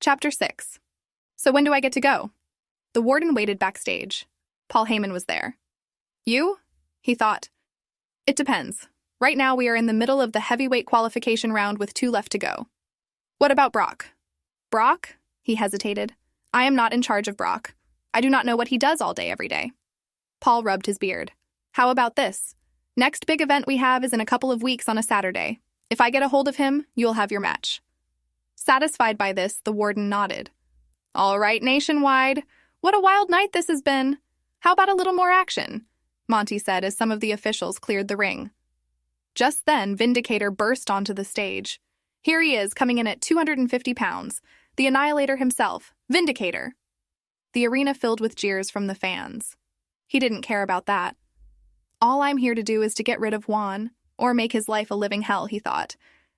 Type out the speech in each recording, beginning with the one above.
Chapter 6. So when do I get to go? The warden waited backstage. Paul Heyman was there. You? He thought. It depends. Right now we are in the middle of the heavyweight qualification round with 2 left to go. What about Brock? Brock? He hesitated. I am not in charge of Brock. I do not know what he does all day every day. Paul rubbed his beard. How about this? Next big event we have is in a couple of weeks on a Saturday. If I get a hold of him, you'll have your match. Satisfied by this, the warden nodded. All right, Nationwide. What a wild night this has been. How about a little more action? Monty said as some of the officials cleared the ring. Just then, Vindicator burst onto the stage. Here he is, coming in at 250 pounds. The Annihilator himself, Vindicator. The arena filled with jeers from the fans. He didn't care about that. All I'm here to do is to get rid of Juan, or make his life a living hell, he thought.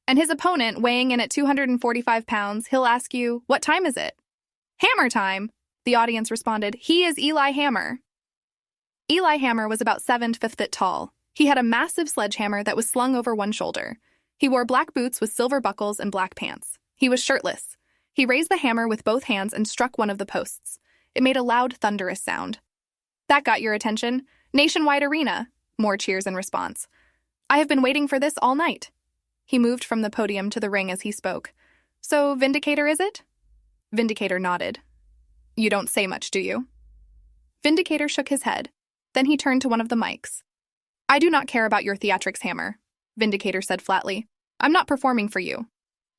And his opponent, weighing in at 245 pounds, he'll ask you, what time is it? Hammer time, the audience responded. He is Eli Hammer. Eli Hammer was about 7'5" tall. He had a massive sledgehammer that was slung over one shoulder. He wore black boots with silver buckles and black pants. He was shirtless. He raised the hammer with both hands and struck one of the posts. It made a loud, thunderous sound. That got your attention. Nationwide arena. More cheers in response. I have been waiting for this all night. He moved from the podium to the ring as he spoke. So, Vindicator is it? Vindicator nodded. You don't say much, do you? Vindicator shook his head. Then he turned to one of the mics. I do not care about your theatrics, Hammer, Vindicator said flatly. I'm not performing for you.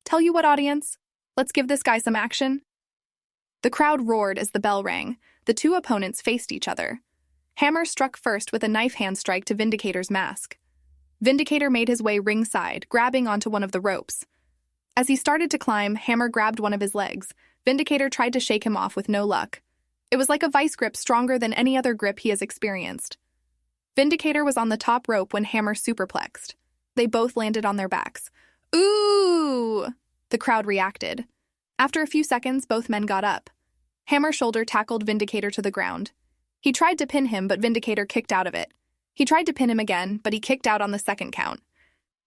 Tell you what, audience? Let's give this guy some action. The crowd roared as the bell rang. The 2 opponents faced each other. Hammer struck first with a knife hand strike to Vindicator's mask. Vindicator made his way ringside, grabbing onto one of the ropes. As he started to climb, Hammer grabbed one of his legs. Vindicator tried to shake him off with no luck. It was like a vice grip stronger than any other grip he has experienced. Vindicator was on the top rope when Hammer superplexed. They both landed on their backs. Ooh! The crowd reacted. After a few seconds, both men got up. Hammer's shoulder tackled Vindicator to the ground. He tried to pin him, but Vindicator kicked out of it. He tried to pin him again, but he kicked out on the second count.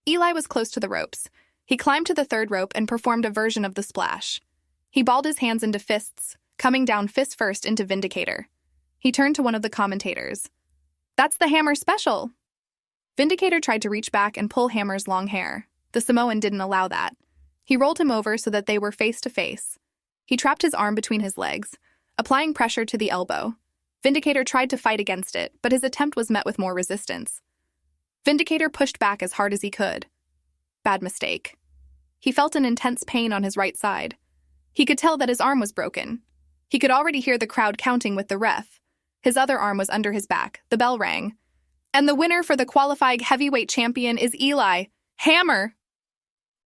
Eli was close to the ropes. He climbed to the 3rd rope and performed a version of the splash. He balled his hands into fists, coming down fist first into Vindicator. He turned to one of the commentators. That's the Hammer special! Vindicator tried to reach back and pull Hammer's long hair. The Samoan didn't allow that. He rolled him over so that they were face to face. He trapped his arm between his legs, applying pressure to the elbow. Vindicator tried to fight against it, but his attempt was met with more resistance. Vindicator pushed back as hard as he could. Bad mistake. He felt an intense pain on his right side. He could tell that his arm was broken. He could already hear the crowd counting with the ref. His other arm was under his back. The bell rang. And the winner for the qualifying heavyweight champion is Eli Hammer.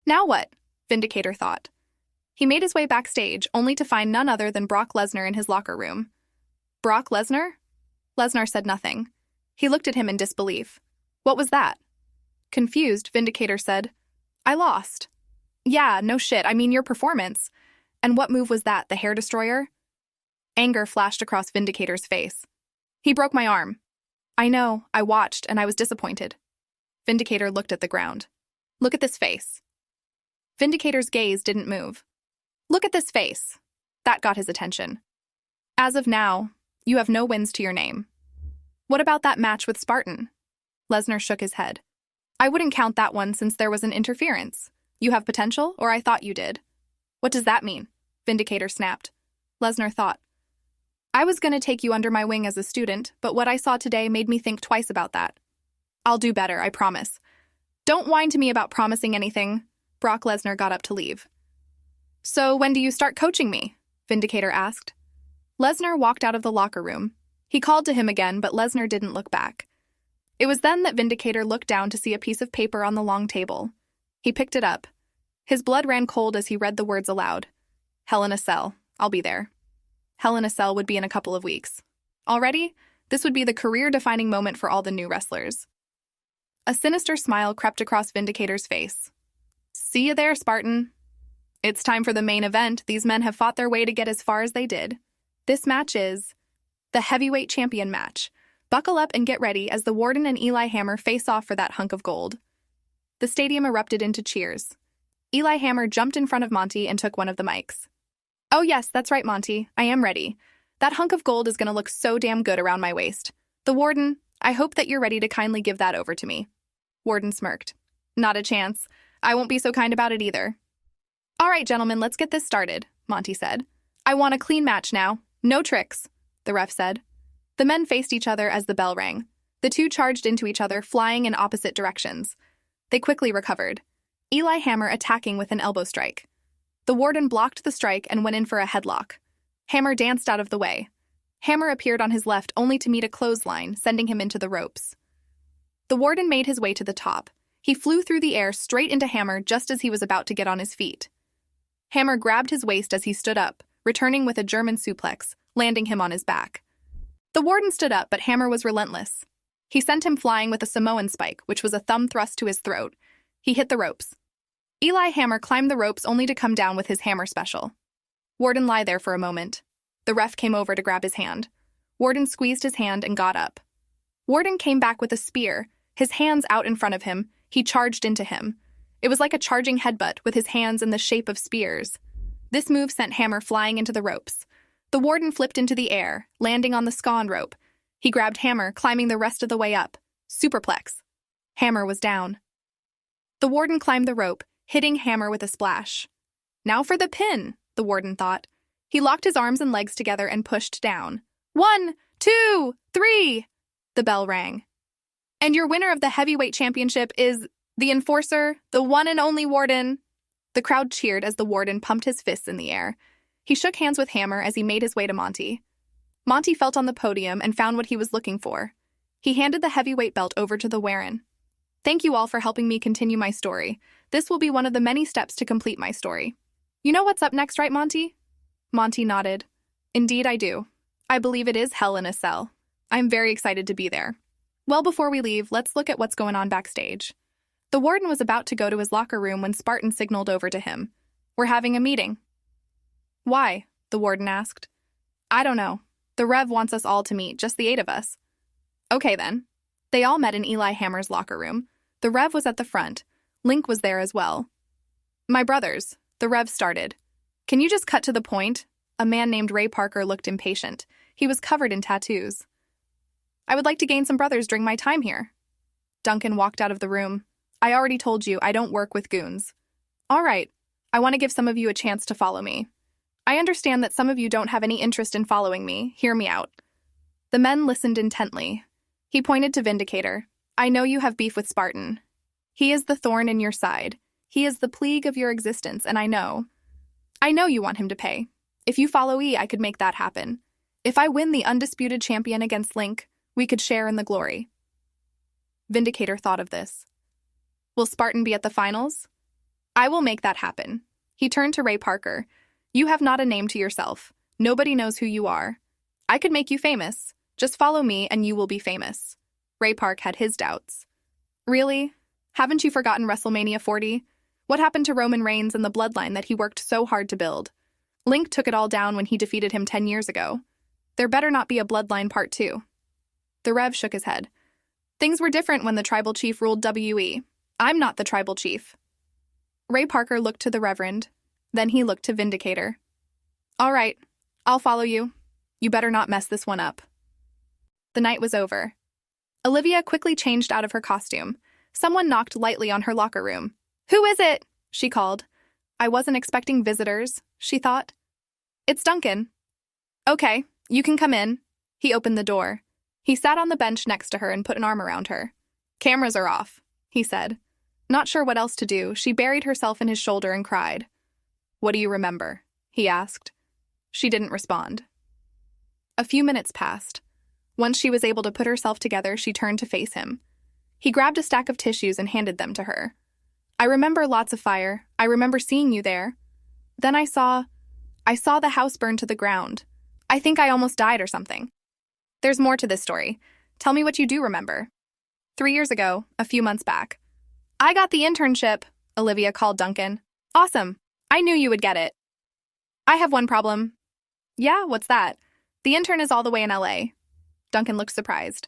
Now what? Vindicator thought. He made his way backstage, only to find none other than Brock Lesnar in his locker room. Brock Lesnar? Lesnar said nothing. He looked at him in disbelief. What was that? Confused, Vindicator said, I lost. Yeah, no shit, I mean your performance. And what move was that, the hair destroyer? Anger flashed across Vindicator's face. He broke my arm. I know, I watched, and I was disappointed. Vindicator looked at the ground. Look at this face. Vindicator's gaze didn't move. Look at this face. That got his attention. As of now, you have no wins to your name. What about that match with Spartan? Lesnar shook his head. I wouldn't count that one since there was an interference. You have potential, or I thought you did. What does that mean? Vindicator snapped. Lesnar thought. I was going to take you under my wing as a student, but what I saw today made me think twice about that. I'll do better, I promise. Don't whine to me about promising anything. Brock Lesnar got up to leave. So when do you start coaching me? Vindicator asked. Lesnar walked out of the locker room. He called to him again, but Lesnar didn't look back. It was then that Vindicator looked down to see a piece of paper on the long table. He picked it up. His blood ran cold as he read the words aloud. Hell in a Cell. I'll be there. Hell in a Cell would be in a couple of weeks. Already, this would be the career-defining moment for all the new wrestlers. A sinister smile crept across Vindicator's face. See you there, Spartan. It's time for the main event. These men have fought their way to get as far as they did. This match is the heavyweight champion match. Buckle up and get ready as the Warden and Eli Hammer face off for that hunk of gold. The stadium erupted into cheers. Eli Hammer jumped in front of Monty and took one of the mics. Oh yes, that's right, Monty. I am ready. That hunk of gold is going to look so damn good around my waist. The warden, I hope that you're ready to kindly give that over to me. Warden smirked. Not a chance. I won't be so kind about it either. All right, gentlemen, let's get this started, Monty said. I want a clean match now. No tricks, the ref said. The men faced each other as the bell rang. The two charged into each other, flying in opposite directions. They quickly recovered. Eli Hammer attacking with an elbow strike. The warden blocked the strike and went in for a headlock. Hammer danced out of the way. Hammer appeared on his left only to meet a clothesline, sending him into the ropes. The warden made his way to the top. He flew through the air straight into Hammer just as he was about to get on his feet. Hammer grabbed his waist as he stood up, returning with a German suplex, landing him on his back. The warden stood up, but Hammer was relentless. He sent him flying with a Samoan spike, which was a thumb thrust to his throat. He hit the ropes. Eli Hammer climbed the ropes only to come down with his hammer special. Warden lay there for a moment. The ref came over to grab his hand. Warden squeezed his hand and got up. Warden came back with a spear, his hands out in front of him. He charged into him. It was like a charging headbutt with his hands in the shape of spears. This move sent Hammer flying into the ropes. The warden flipped into the air, landing on the scone rope. He grabbed Hammer, climbing the rest of the way up. Superplex. Hammer was down. The warden climbed the rope, hitting Hammer with a splash. Now for the pin, the warden thought. He locked his arms and legs together and pushed down. 1, 2, 3! The bell rang. And your winner of the heavyweight championship is the enforcer, the one and only warden. The crowd cheered as the warden pumped his fists in the air. He shook hands with Hammer as he made his way to Monty. Monty felt on the podium and found what he was looking for. He handed the heavyweight belt over to the Warren. Thank you all for helping me continue my story. This will be one of the many steps to complete my story. You know what's up next, right, Monty? Monty nodded. Indeed, I do. I believe it is Hell in a Cell. I'm very excited to be there. Well, before we leave, let's look at what's going on backstage. The warden was about to go to his locker room when Spartan signaled over to him. We're having a meeting. Why? The warden asked. I don't know. The Rev wants us all to meet, just the 8 of us. Okay, then. They all met in Eli Hammer's locker room. The Rev was at the front. Link was there as well. My brothers, the Rev started. Can you just cut to the point? A man named Ray Parker looked impatient. He was covered in tattoos. I would like to gain some brothers during my time here. Duncan walked out of the room. I already told you I don't work with goons. All right. I want to give some of you a chance to follow me. I understand that some of you don't have any interest in following me. Hear me out. The men listened intently. He pointed to Vindicator. I know you have beef with Spartan. He is the thorn in your side. He is the plague of your existence, and I know you want him to pay. If you follow E, I could make that happen. If I win the undisputed champion against Link, we could share in the glory. Vindicator thought of this. Will Spartan be at the finals? I will make that happen. He turned to Ray Parker. You have not a name to yourself. Nobody knows who you are. I could make you famous. Just follow me and you will be famous. Ray Park had his doubts. Really? Haven't you forgotten WrestleMania 40? What happened to Roman Reigns and the bloodline that he worked so hard to build? Link took it all down when he defeated him 10 years ago. There better not be a bloodline part 2. The Rev shook his head. Things were different when the tribal chief ruled WE. I'm not the tribal chief. Ray Parker looked to the Reverend. Then he looked to Vindicator. All right, I'll follow you. You better not mess this one up. The night was over. Olivia quickly changed out of her costume. Someone knocked lightly on her locker room. Who is it? She called. I wasn't expecting visitors, she thought. It's Duncan. Okay, you can come in. He opened the door. He sat on the bench next to her and put an arm around her. Cameras are off, he said. Not sure what else to do, she buried herself in his shoulder and cried. What do you remember? He asked. She didn't respond. A few minutes passed. Once she was able to put herself together, she turned to face him. He grabbed a stack of tissues and handed them to her. I remember lots of fire. I remember seeing you there. Then I saw the house burn to the ground. I think I almost died or something. There's more to this story. Tell me what you do remember. 3 years ago, a few months back. I got the internship, Olivia called Duncan. Awesome. I knew you would get it. I have one problem. Yeah, what's that? The intern is all the way in LA. Duncan looked surprised.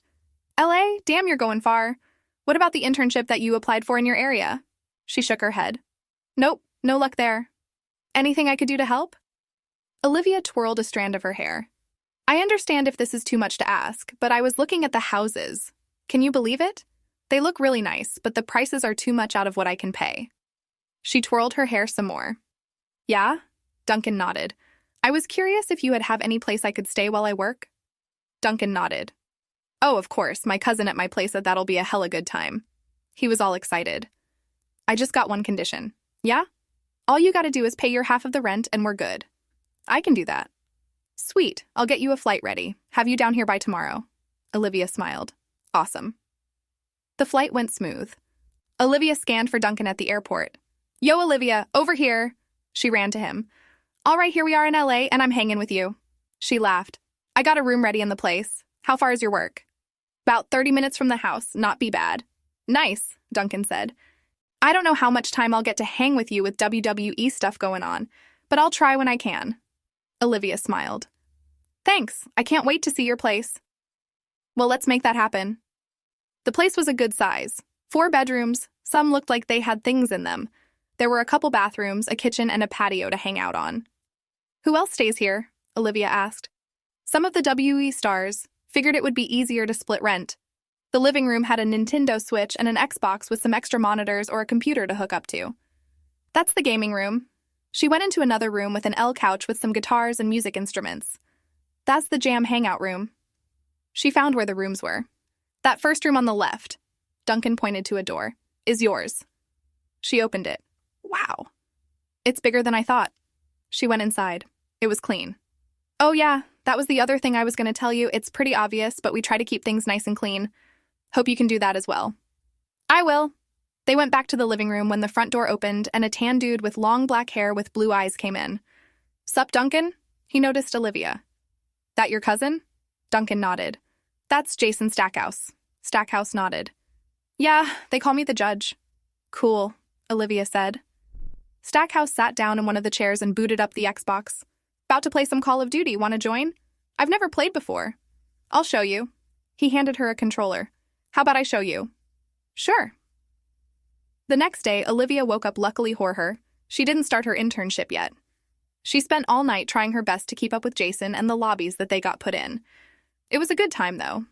LA? Damn, you're going far. What about the internship that you applied for in your area? She shook her head. Nope, no luck there. Anything I could do to help? Olivia twirled a strand of her hair. I understand if this is too much to ask, but I was looking at the houses. Can you believe it? They look really nice, but the prices are too much out of what I can pay. She twirled her hair some more. Yeah? Duncan nodded. I was curious if you would have any place I could stay while I work. Duncan nodded. Oh, of course, my cousin at my place said that'll be a hella good time. He was all excited. I just got one condition. Yeah? All you gotta do is pay your half of the rent and we're good. I can do that. Sweet, I'll get you a flight ready. Have you down here by tomorrow. Olivia smiled. Awesome. The flight went smooth. Olivia scanned for Duncan at the airport. Yo, Olivia, over here. She ran to him. All right, here we are in LA, and I'm hanging with you. She laughed. I got a room ready in the place. How far is your work? About 30 minutes from the house, not be bad. Nice, Duncan said. I don't know how much time I'll get to hang with you with WWE stuff going on, but I'll try when I can. Olivia smiled. Thanks, I can't wait to see your place. Well, let's make that happen. The place was a good size. 4 bedrooms, some looked like they had things in them. There were a couple bathrooms, a kitchen, and a patio to hang out on. Who else stays here? Olivia asked. Some of the WWE stars. Figured it would be easier to split rent. The living room had a Nintendo Switch and an Xbox with some extra monitors or a computer to hook up to. That's the gaming room. She went into another room with an L couch with some guitars and music instruments. That's the jam hangout room. She found where the rooms were. That first room on the left, Duncan pointed to a door, is yours. She opened it. Wow. It's bigger than I thought. She went inside. It was clean. Oh yeah, that was the other thing I was going to tell you. It's pretty obvious, but we try to keep things nice and clean. Hope you can do that as well. I will. They went back to the living room when the front door opened and a tan dude with long black hair with blue eyes came in. Sup, Duncan? He noticed Olivia. That your cousin? Duncan nodded. That's Jason Stackhouse. Stackhouse nodded. Yeah, they call me the judge. Cool, Olivia said. Stackhouse sat down in one of the chairs and booted up the Xbox. About to play some Call of Duty. Want to join? I've never played before. I'll show you. He handed her a controller. How about I show you? Sure. The next day, Olivia woke up luckily for her. She didn't start her internship yet. She spent all night trying her best to keep up with Jason and the lobbies that they got put in. It was a good time, though.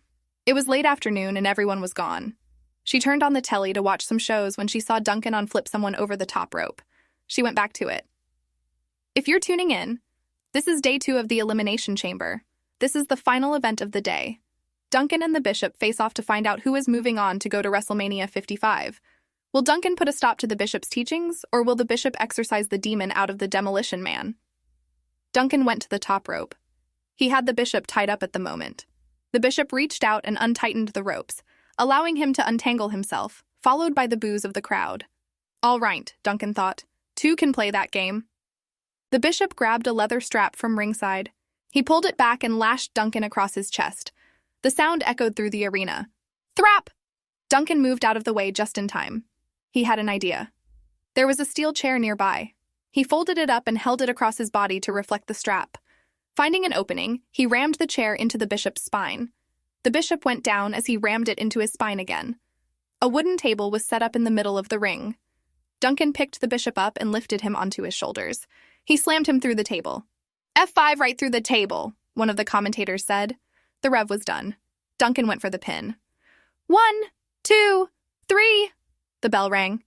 It was late afternoon and everyone was gone. She turned on the telly to watch some shows when she saw Duncan flip someone over the top rope. She went back to it. If you're tuning in, this is day 2 of the Elimination Chamber. This is the final event of the day. Duncan and the Bishop face off to find out who is moving on to go to WrestleMania 55. Will Duncan put a stop to the Bishop's teachings, or will the Bishop exorcise the demon out of the Demolition Man? Duncan went to the top rope. He had the Bishop tied up at the moment. The Bishop reached out and untightened the ropes, allowing him to untangle himself, followed by the boos of the crowd. All right, Duncan thought. 2 can play that game. The Bishop grabbed a leather strap from ringside. He pulled it back and lashed Duncan across his chest. The sound echoed through the arena. Thrap! Duncan moved out of the way just in time. He had an idea. There was a steel chair nearby. He folded it up and held it across his body to reflect the strap. Finding an opening, he rammed the chair into the Bishop's spine. The Bishop went down as he rammed it into his spine again. A wooden table was set up in the middle of the ring. Duncan picked the Bishop up and lifted him onto his shoulders. He slammed him through the table. F5 right through the table, one of the commentators said. The rev was done. Duncan went for the pin. 1, 2, 3, the bell rang.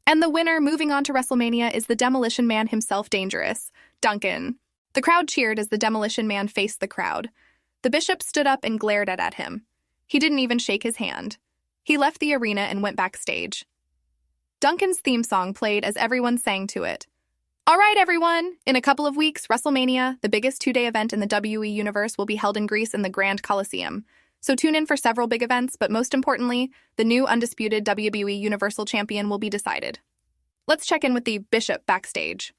And the winner moving on to WrestleMania is the Demolition Man himself, Dangerous, Duncan. The crowd cheered as the Demolition Man faced the crowd. The Bishop stood up and glared at him. He didn't even shake his hand. He left the arena and went backstage. Duncan's theme song played as everyone sang to it. All right, everyone. In a couple of weeks, WrestleMania, the biggest 2-day event in the WWE Universe, will be held in Greece in the Grand Coliseum. So tune in for several big events, but most importantly, the new undisputed WWE Universal Champion will be decided. Let's check in with the Bishop backstage.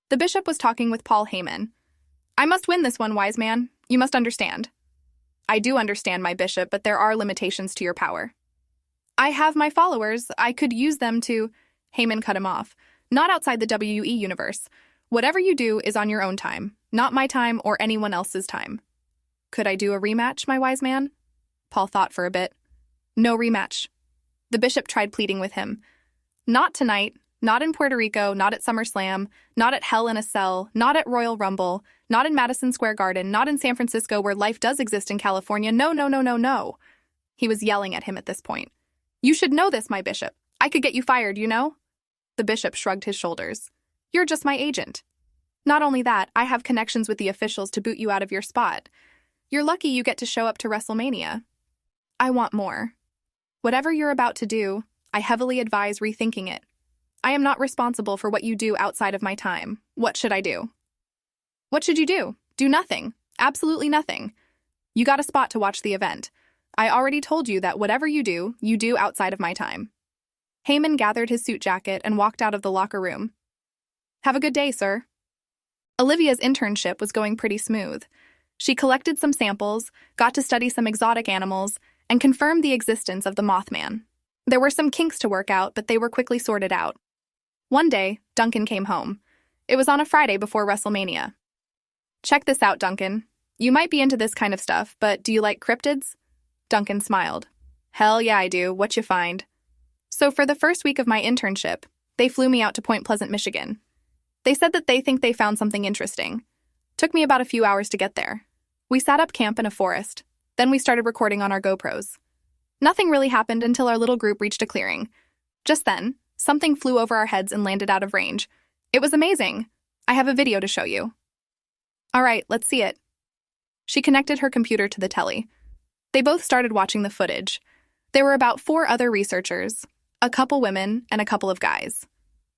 The Bishop was talking with Paul Heyman. I must win this one, wise man. You must understand. I do understand, my Bishop, but there are limitations to your power. I have my followers. I could use them to... Heyman cut him off. Not outside the WWE Universe. Whatever you do is on your own time, not my time or anyone else's time. Could I do a rematch, my wise man? Paul thought for a bit. No rematch. The Bishop tried pleading with him. Not tonight, not in Puerto Rico, not at SummerSlam, not at Hell in a Cell, not at Royal Rumble, Not in Madison Square Garden, not in San Francisco where life does exist in California. No, no, no, no, no. He was yelling at him at this point. You should know this, my bishop. I could get you fired, you know? The bishop shrugged his shoulders. You're just my agent. Not only that, I have connections with the officials to boot you out of your spot. You're lucky you get to show up to WrestleMania. I want more. Whatever you're about to do, I heavily advise rethinking it. I am not responsible for what you do outside of my time. What should I do? What should you do? Do nothing. Absolutely nothing. You got a spot to watch the event. I already told you that whatever you do outside of my time. Heyman gathered his suit jacket and walked out of the locker room. Have a good day, sir. Olivia's internship was going pretty smooth. She collected some samples, got to study some exotic animals, and confirmed the existence of the Mothman. There were some kinks to work out, but they were quickly sorted out. One day, Duncan came home. It was on a Friday before WrestleMania. Check this out, Duncan. You might be into this kind of stuff, but do you like cryptids? Duncan smiled. Hell yeah, I do. What you find? So for the first week of my internship, they flew me out to Point Pleasant, Michigan. They said that they think they found something interesting. Took me about a few hours to get there. We set up camp in a forest. Then we started recording on our GoPros. Nothing really happened until our little group reached a clearing. Just then, something flew over our heads and landed out of range. It was amazing. I have a video to show you. All right, let's see it. She connected her computer to the telly. They both started watching the footage. There were about 4 other researchers, a couple women, and a couple of guys.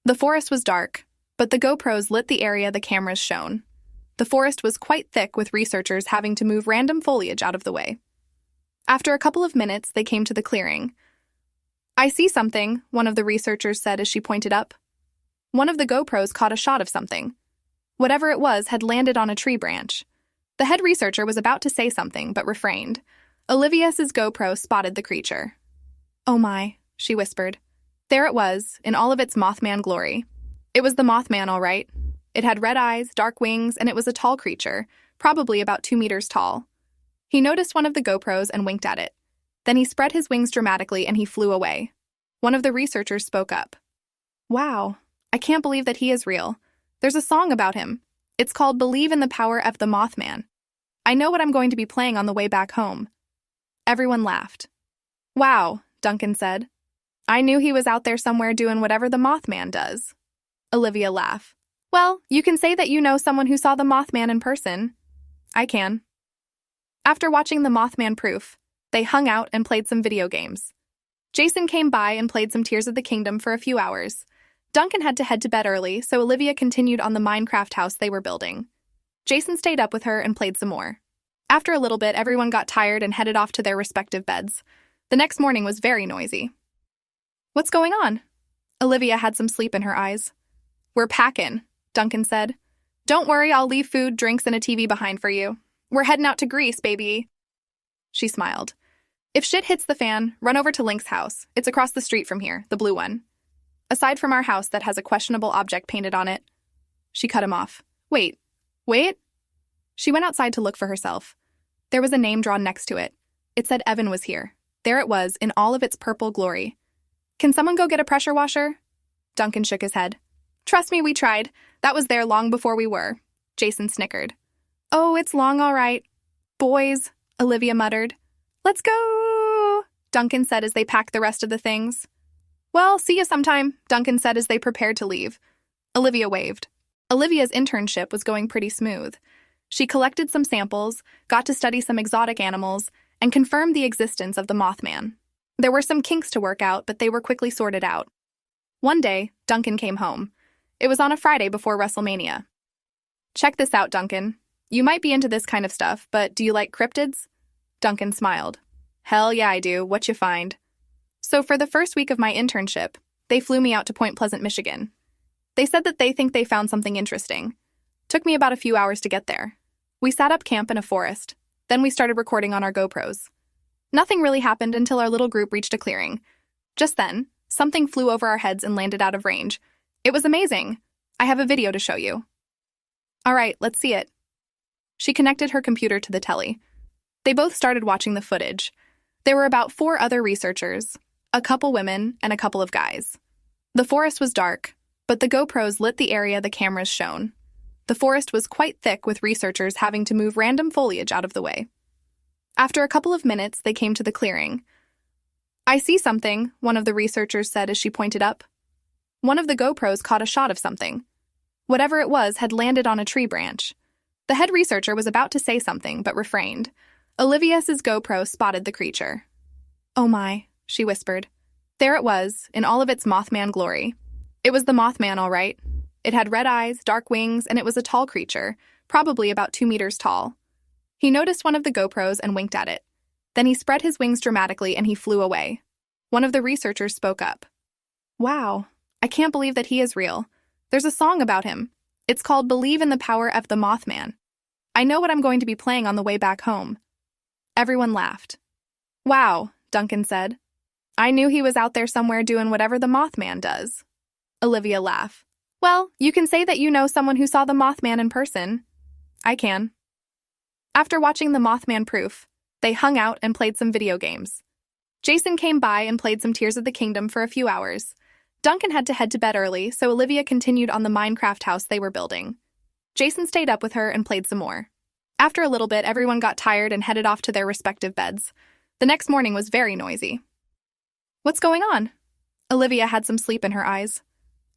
The forest was dark, but the GoPros lit the area the cameras shone. The forest was quite thick with researchers having to move random foliage out of the way. After a couple of minutes, they came to the clearing. I see something, one of the researchers said as she pointed up. One of the GoPros caught a shot of something. Whatever it was had landed on a tree branch. The head researcher was about to say something, but refrained. Olivia's GoPro spotted the creature. Oh my, she whispered. There it was, in all of its Mothman glory. It was the Mothman, all right. It had red eyes, dark wings, and it was a tall creature, probably about 2 meters tall. He noticed one of the GoPros and winked at it. Then he spread his wings dramatically and he flew away. One of the researchers spoke up. Wow, I can't believe that he is real. There's a song about him. It's called Believe in the Power of the Mothman. I know what I'm going to be playing on the way back home. Everyone laughed. Wow, Duncan said. I knew he was out there somewhere doing whatever the Mothman does. Olivia laughed. Well, you can say that you know someone who saw the Mothman in person. I can. After watching the Mothman proof, they hung out and played some video games. Jason came by and played some Tears of the Kingdom for a few hours. Duncan had to head to bed early, so Olivia continued on the Minecraft house they were building. Jason stayed up with her and played some more. After a little bit, everyone got tired and headed off to their respective beds. The next morning was very noisy. What's going on? Olivia had some sleep in her eyes. We're packing, Duncan said. Don't worry, I'll leave food, drinks, and a TV behind for you. We're heading out to Greece, baby. She smiled. If shit hits the fan, run over to Link's house. It's across the street from here, the blue one. Aside from our house that has a questionable object painted on it. She cut him off. Wait. She went outside to look for herself. There was a name drawn next to it. It said Evan was here. There it was, in all of its purple glory. Can someone go get a pressure washer? Duncan shook his head. Trust me, we tried. That was there long before we were. Jason snickered. Oh, it's long, all right. Boys, Olivia muttered. Let's go, Duncan said as they packed the rest of the things. Well, see you sometime, Duncan said as they prepared to leave. Olivia waved. Olivia's internship was going pretty smooth. She collected some samples, got to study some exotic animals, and confirmed the existence of the Mothman. There were some kinks to work out, but they were quickly sorted out. One day, Duncan came home. It was on a Friday before WrestleMania. Check this out, Duncan. You might be into this kind of stuff, but do you like cryptids? Duncan smiled. Hell yeah, I do. What you find? So for the first week of my internship, they flew me out to Point Pleasant, Michigan. They said that they think they found something interesting. Took me about a few hours to get there. We set up camp in a forest. Then we started recording on our GoPros. Nothing really happened until our little group reached a clearing. Just then, something flew over our heads and landed out of range. It was amazing. I have a video to show you. All right, let's see it. She connected her computer to the telly. They both started watching the footage. There were about 4 other researchers, a couple women, and a couple of guys. The forest was dark, but the GoPros lit the area the cameras shone. The forest was quite thick, with researchers having to move random foliage out of the way. After a couple of minutes, they came to the clearing. "I see something," one of the researchers said as she pointed up. One of the GoPros caught a shot of something. Whatever it was had landed on a tree branch. The head researcher was about to say something, but refrained. Olivia's GoPro spotted the creature. "Oh my," she whispered. There it was, in all of its Mothman glory. It was the Mothman, all right. It had red eyes, dark wings, and it was a tall creature, probably about 2 meters tall. He noticed one of the GoPros and winked at it. Then he spread his wings dramatically and he flew away. One of the researchers spoke up. "Wow, I can't believe that he is real. There's a song about him. It's called Believe in the Power of the Mothman. I know what I'm going to be playing on the way back home." Everyone laughed. "Wow," Duncan said. "I knew he was out there somewhere doing whatever the Mothman does." Olivia laughed. "Well, you can say that you know someone who saw the Mothman in person." "I can." After watching the Mothman proof, they hung out and played some video games. Jason came by and played some Tears of the Kingdom for a few hours. Duncan had to head to bed early, so Olivia continued on the Minecraft house they were building. Jason stayed up with her and played some more. After a little bit, everyone got tired and headed off to their respective beds. The next morning was very noisy. "What's going on?" Olivia had some sleep in her eyes.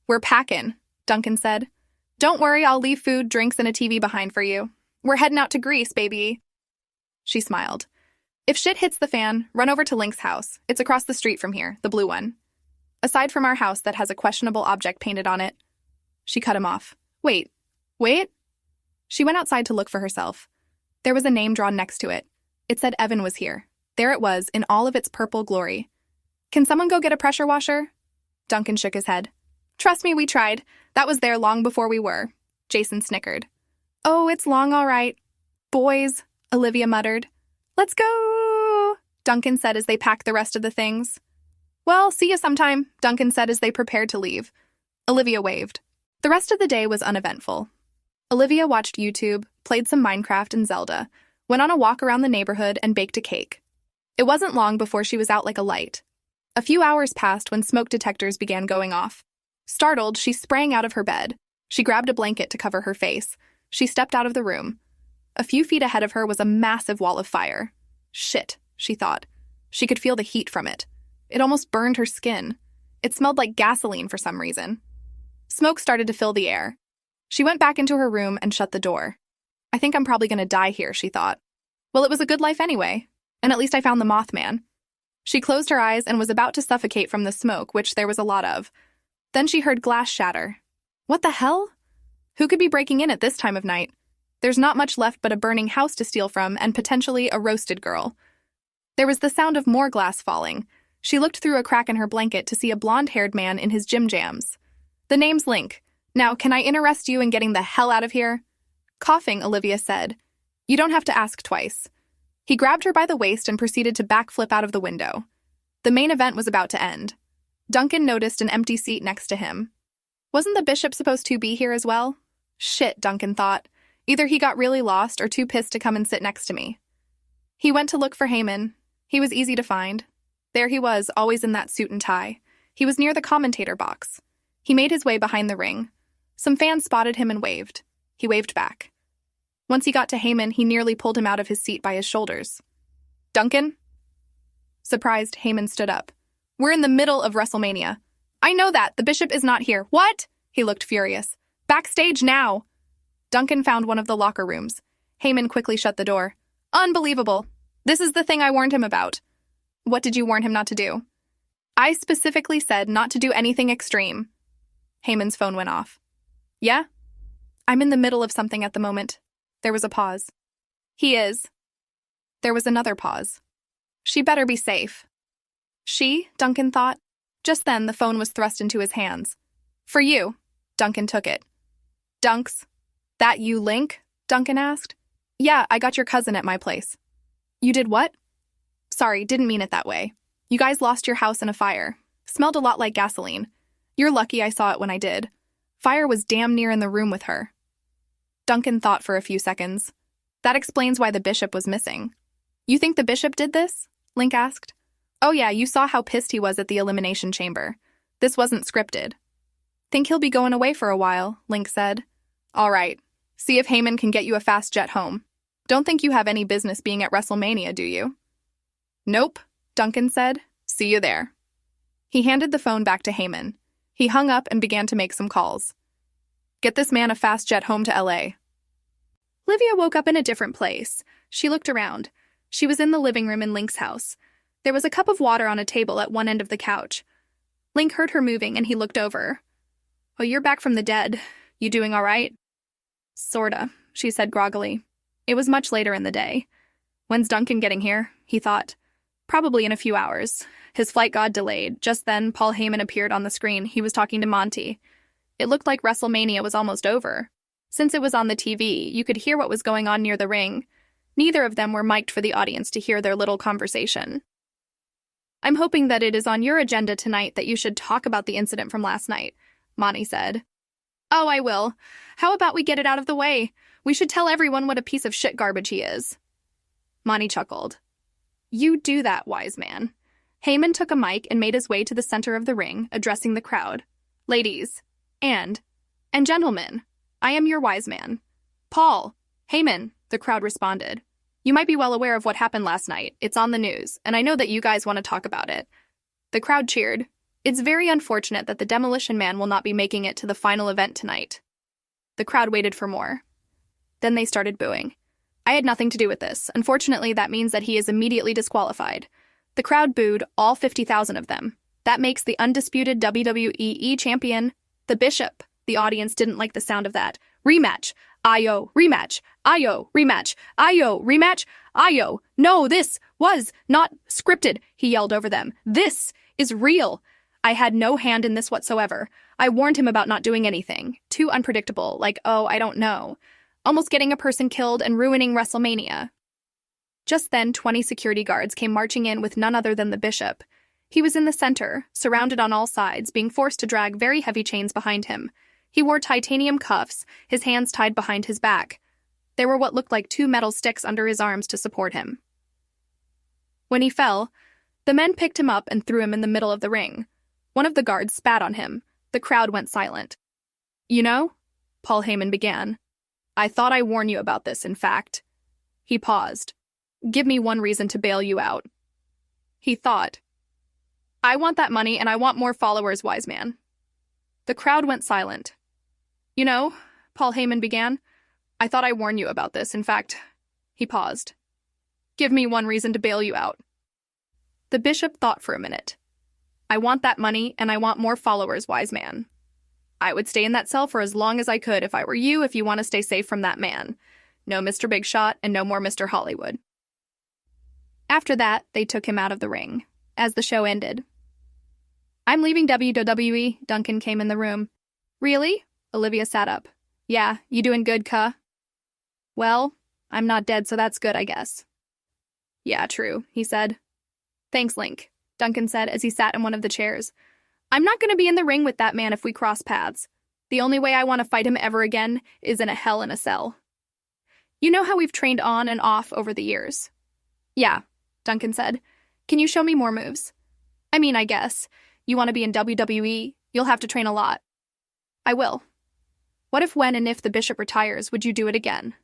"We're packing," Duncan said. "Don't worry, I'll leave food, drinks, and a TV behind for you. We're heading out to Greece, baby." She smiled. "If shit hits the fan, run over to Link's house. It's across the street from here, the blue one. Aside from our house that has a questionable object painted on it." She cut him off. Wait. She went outside to look for herself. There was a name drawn next to it. It said Evan was here. There it was, in all of its purple glory. "Can someone go get a pressure washer?" Duncan shook his head. "Trust me, we tried. That was there long before we were." Jason snickered. "Oh, it's long, all right." "Boys," Olivia muttered. "Let's go," Duncan said as they packed the rest of the things. "Well, see you sometime," Duncan said as they prepared to leave. Olivia waved. The rest of the day was uneventful. Olivia watched YouTube, played some Minecraft and Zelda, went on a walk around the neighborhood, and baked a cake. It wasn't long before she was out like a light. A few hours passed when smoke detectors began going off. Startled, she sprang out of her bed. She grabbed a blanket to cover her face. She stepped out of the room. A few feet ahead of her was a massive wall of fire. Shit, she thought. She could feel the heat from it. It almost burned her skin. It smelled like gasoline for some reason. Smoke started to fill the air. She went back into her room and shut the door. "I think I'm probably going to die here," she thought. "Well, it was a good life anyway, and at least I found the Mothman." She closed her eyes and was about to suffocate from the smoke, which there was a lot of. Then she heard glass shatter. What the hell? Who could be breaking in at this time of night? There's not much left but a burning house to steal from and potentially a roasted girl. There was the sound of more glass falling. She looked through a crack in her blanket to see a blonde-haired man in his gym jams. "The name's Link. Now, can I interest you in getting the hell out of here?" Coughing, Olivia said, "You don't have to ask twice." He grabbed her by the waist and proceeded to backflip out of the window. The main event was about to end. Duncan noticed an empty seat next to him. Wasn't the bishop supposed to be here as well? Shit, Duncan thought. Either he got really lost or too pissed to come and sit next to me. He went to look for Heyman. He was easy to find. There he was, always in that suit and tie. He was near the commentator box. He made his way behind the ring. Some fans spotted him and waved. He waved back. Once he got to Heyman, he nearly pulled him out of his seat by his shoulders. "Duncan?" Surprised, Heyman stood up. "We're in the middle of WrestleMania." "I know that. The bishop is not here." "What?" He looked furious. "Backstage now." Duncan found one of the locker rooms. Heyman quickly shut the door. "Unbelievable. This is the thing I warned him about." "What did you warn him not to do?" "I specifically said not to do anything extreme." Heyman's phone went off. "Yeah?" "I'm in the middle of something at the moment." There was a pause. "He is." There was another pause. "She better be safe." She, Duncan thought. Just then, the phone was thrust into his hands. "For you." Duncan took it. "Dunks. That you, Link?" Duncan asked. "Yeah, I got your cousin at my place." "You did what?" "Sorry, didn't mean it that way. You guys lost your house in a fire. Smelled a lot like gasoline. You're lucky I saw it when I did. Fire was damn near in the room with her." Duncan thought for a few seconds. "That explains why the bishop was missing." "You think the bishop did this?" Link asked. "Oh yeah, you saw how pissed he was at the Elimination Chamber. This wasn't scripted." "Think he'll be going away for a while," Link said. "All right, See if Heyman can get you a fast jet home. Don't think you have any business being at WrestleMania, do you? Nope, Duncan said. See you there. He handed the phone back to Heyman. He hung up and began to make some calls. Get this man a fast jet home to LA. Livia woke up in a different place. She looked around. She was in the living room in Link's house. There was a cup of water on a table at one end of the couch. Link heard her moving and he looked over. Oh, you're back from the dead. You doing all right? Sorta, she said groggily. It was much later in the day. When's Duncan getting here? He thought. Probably in a few hours. His flight got delayed. Just then, Paul Heyman appeared on the screen. He was talking to Monty. It looked like WrestleMania was almost over. Since it was on the TV, you could hear what was going on near the ring. Neither of them were mic'd for the audience to hear their little conversation. I'm hoping that it is on your agenda tonight that you should talk about the incident from last night, Monty said. Oh, I will. How about we get it out of the way? We should tell everyone what a piece of shit garbage he is. Monty chuckled. You do that, wise man. Heyman took a mic and made his way to the center of the ring, addressing the crowd. Ladies, and gentlemen, I am your wise man. Paul, Heyman, the crowd responded. You might be well aware of what happened last night. It's on the news, and I know that you guys want to talk about it. The crowd cheered. It's very unfortunate that the Demolition Man will not be making it to the final event tonight. The crowd waited for more. Then they started booing. I had nothing to do with this. Unfortunately, that means that he is immediately disqualified. The crowd booed, all 50,000 of them. That makes the undisputed WWE champion the Bishop. The audience didn't like the sound of that. Rematch. Ayo. Rematch. Ayo. Rematch. Ayo. Rematch. Ayo. No, this was not scripted, he yelled over them. This is real. I had no hand in this whatsoever. I warned him about not doing anything. Too unpredictable, like, oh, I don't know. Almost getting a person killed and ruining WrestleMania. Just then, 20 security guards came marching in with none other than the Bishop. He was in the center, surrounded on all sides, being forced to drag very heavy chains behind him. He wore titanium cuffs, his hands tied behind his back. There were what looked like 2 metal sticks under his arms to support him. When he fell, the men picked him up and threw him in the middle of the ring. One of the guards spat on him. The crowd went silent. You know, Paul Heyman began. I thought I warned you about this, in fact. He paused. Give me one reason to bail you out. He thought. I want that money and I want more followers, wise man. The crowd went silent. You know, Paul Heyman began. I thought I warned you about this, in fact. He paused. Give me one reason to bail you out. The Bishop thought for a minute. I want that money and I want more followers, wise man. I would stay in that cell for as long as I could if I were you, if you want to stay safe from that man. No Mr. Big Shot and no more Mr. Hollywood. After that, they took him out of the ring, as the show ended. I'm leaving WWE, Duncan came in the room. Really? Olivia sat up. Yeah, you doing good, cuh? Well, I'm not dead, so that's good, I guess. Yeah, true, he said. Thanks, Link, Duncan said as he sat in one of the chairs. I'm not going to be in the ring with that man if we cross paths. The only way I want to fight him ever again is in a Hell in a Cell. You know how we've trained on and off over the years? Yeah, Duncan said. Can you show me more moves? I mean, I guess. You want to be in WWE, you'll have to train a lot. I will. What if when and if the Bishop retires, would you do it again?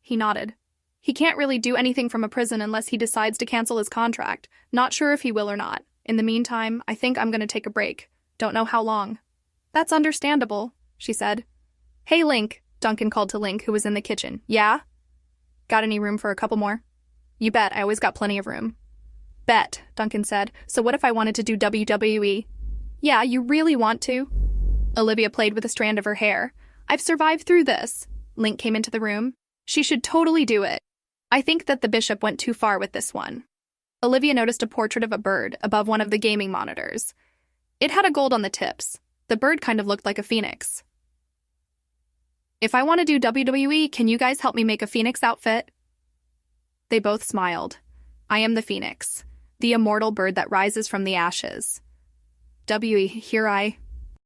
He nodded. He can't really do anything from a prison unless he decides to cancel his contract. Not sure if he will or not. In the meantime, I think I'm going to take a break. Don't know how long. That's understandable, she said. Hey, Link, Duncan called to Link, who was in the kitchen. Yeah? Got any room for a couple more? You bet, I always got plenty of room. Bet, Duncan said. So what if I wanted to do WWE? Yeah, you really want to? Olivia played with a strand of her hair. I've survived through this. Link came into the room. She should totally do it. I think that the Bishop went too far with this one. Olivia noticed a portrait of a bird above one of the gaming monitors. It had a gold on the tips. The bird kind of looked like a phoenix. If I want to do WWE, can you guys help me make a phoenix outfit? They both smiled. I am the phoenix, the immortal bird that rises from the ashes. Here I